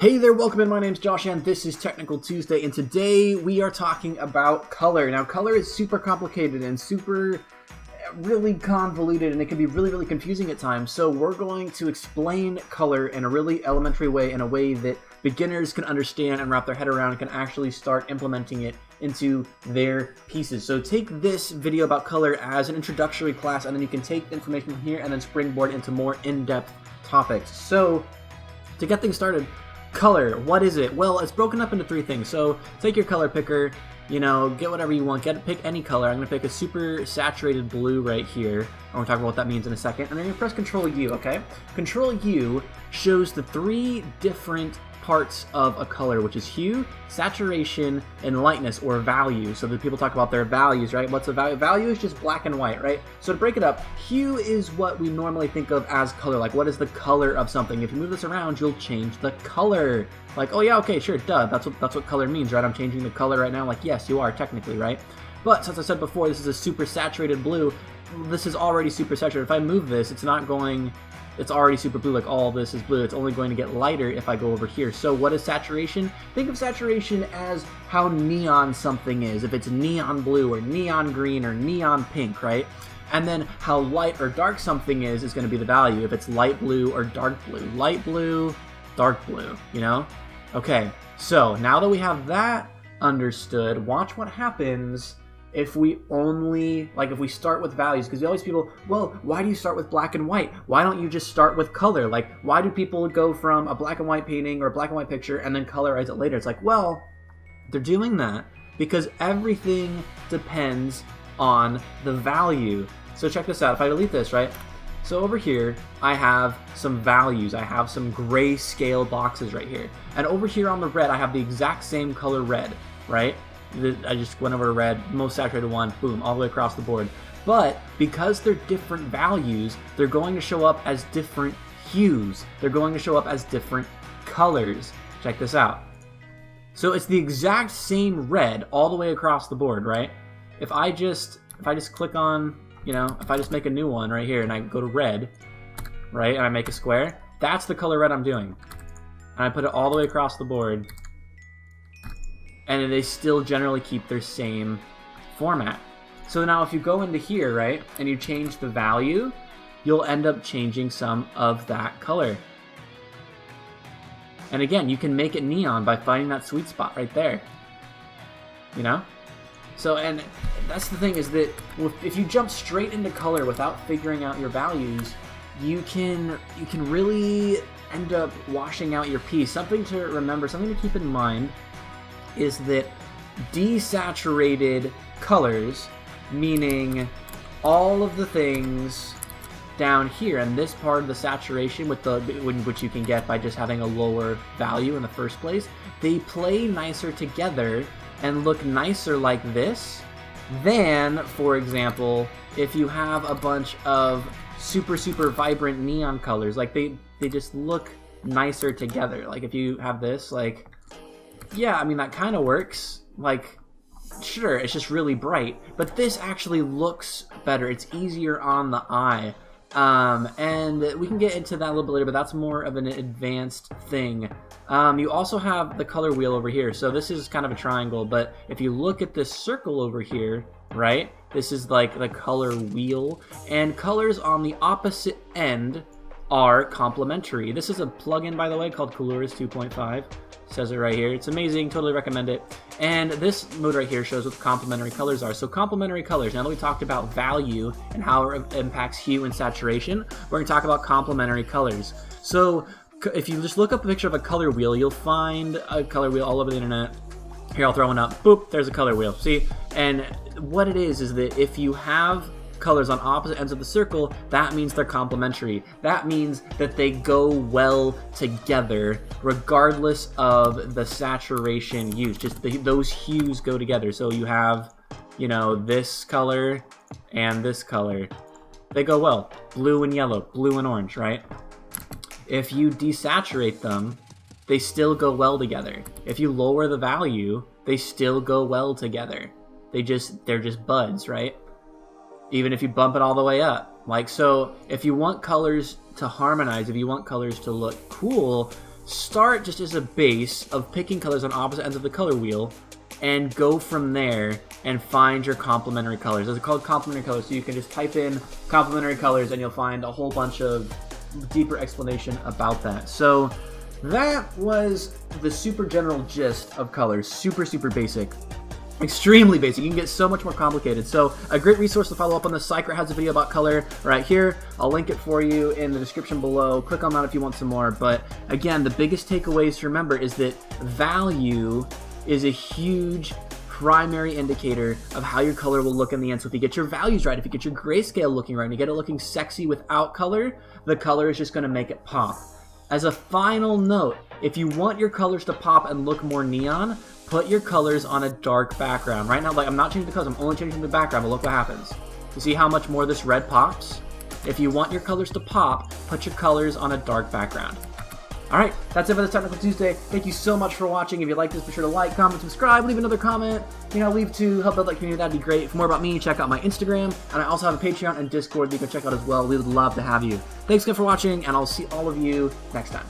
Hey there, welcome in. My name's Josh and this is Technical Tuesday, and today we are talking about color. Now, color is super complicated and really convoluted, and it can be really confusing at times. So we're going to explain color in a really elementary way, in a way that beginners can understand and wrap their head around and can actually start implementing it into their pieces. So take this video about color as an introductory class, and then you can take information from here and then springboard into more in-depth topics. So to get things started, color, what is it? Well, it's broken up into three things. So take your color picker, get whatever you want, pick any color. I'm going to pick a super saturated blue right here. I'm going to talk about what that means in a second. And then you're going to press Control U, okay? Control U shows the three different parts of a color, which is hue, saturation, and lightness, or value. So that people talk about their values, right? What's a value? Value is just black and white, right? So to break it up, hue is what we normally think of as color. Like, what is the color of something? If you move this around, you'll change the color. Like, oh yeah, okay, sure, duh. That's what color means, right? I'm changing the color right now. Like, yes, you are technically, right? But since I said before, this is a super saturated blue. This is already super saturated. If I move this, it's already super blue, like all this is blue. It's only going to get lighter if I go over here. So what is saturation? Think of saturation as how neon something is. If it's neon blue or neon green or neon pink, right? And then how light or dark something is going to be the value. If it's light blue or dark blue. Light blue, dark blue, Okay, so now that we have that understood, watch what happens if we start with values. Because always people, well, why do you start with black and white? Why don't you just start with color? Like, why do people go from a black and white painting or a black and white picture and then colorize it later? It's like, well, they're doing that because everything depends on the value. So check this out. If I delete this, right? So over here, I have some values. I have some grayscale boxes right here. And over here on the red, I have the exact same color red, right? I just went over to red, most saturated one, boom, all the way across the board. But because they're different values, they're going to show up as different hues. They're going to show up as different colors. Check this out. So it's the exact same red all the way across the board, right? If I just click on, if I just make a new one right here and I go to red, right, and I make a square, that's the color red I'm doing. And I put it all the way across the board, and they still generally keep their same format. So now if you go into here, right, and you change the value, you'll end up changing some of that color. And again, you can make it neon by finding that sweet spot right there. So, and that's the thing, is that if you jump straight into color without figuring out your values, you can really end up washing out your piece. Something to remember, something to keep in mind, is that desaturated colors, meaning all of the things down here and this part of the saturation which you can get by just having a lower value in the first place, they play nicer together and look nicer like this than, for example, if you have a bunch of super vibrant neon colors. Like, they just look nicer together. Like, if you have this, like, yeah, I mean, that kind of works. Like, sure, it's just really bright. But this actually looks better. It's easier on the eye. And we can get into that a little bit later, but that's more of an advanced thing. You also have the color wheel over here. So this is kind of a triangle, but if you look at this circle over here, right, this is like the color wheel. And colors on the opposite end are complementary. This is a plugin, by the way, called Colors 2.5. Says it right here. It's amazing. Totally recommend it. And this mode right here shows what complementary colors are. So complementary colors, now that we talked about value and how it impacts hue and saturation, we're going to talk about complementary colors. So if you just look up a picture of a color wheel, you'll find a color wheel all over the internet. Here, I'll throw one up. Boop, there's a color wheel. See? And what it is that if you have colors on opposite ends of the circle, that means they're complementary. That means that they go well together regardless of the saturation used. Just those hues go together. So you have, this color and this color. They go well. Blue and yellow, blue and orange, right? If you desaturate them, they still go well together. If you lower the value, they still go well together. They're just buds, right? Even if you bump it all the way up. Like, so if you want colors to harmonize, if you want colors to look cool, start just as a base of picking colors on opposite ends of the color wheel and go from there and find your complementary colors. Those are called complementary colors, so you can just type in complementary colors and you'll find a whole bunch of deeper explanation about that. So that was the super general gist of colors. Super, super basic. Extremely basic. You can get so much more complicated. So a great resource to follow up on this. Psycrat has a video about color right here. I'll link it for you in the description below. Click on that if you want some more. But again, the biggest takeaways to remember is that value is a huge primary indicator of how your color will look in the end. So if you get your values right, if you get your grayscale looking right, and you get it looking sexy without color, the color is just going to make it pop. As a final note, if you want your colors to pop and look more neon, put your colors on a dark background. Right now, like, I'm not changing the colors, I'm only changing the background, but look what happens. You see how much more this red pops? If you want your colors to pop, put your colors on a dark background. Alright, that's it for this Technical Tuesday. Thank you so much for watching. If you like this, be sure to like, comment, subscribe, leave another comment. Leave to help build that community. That'd be great. For more about me, check out my Instagram. And I also have a Patreon and Discord that you can check out as well. We would love to have you. Thanks again for watching, and I'll see all of you next time.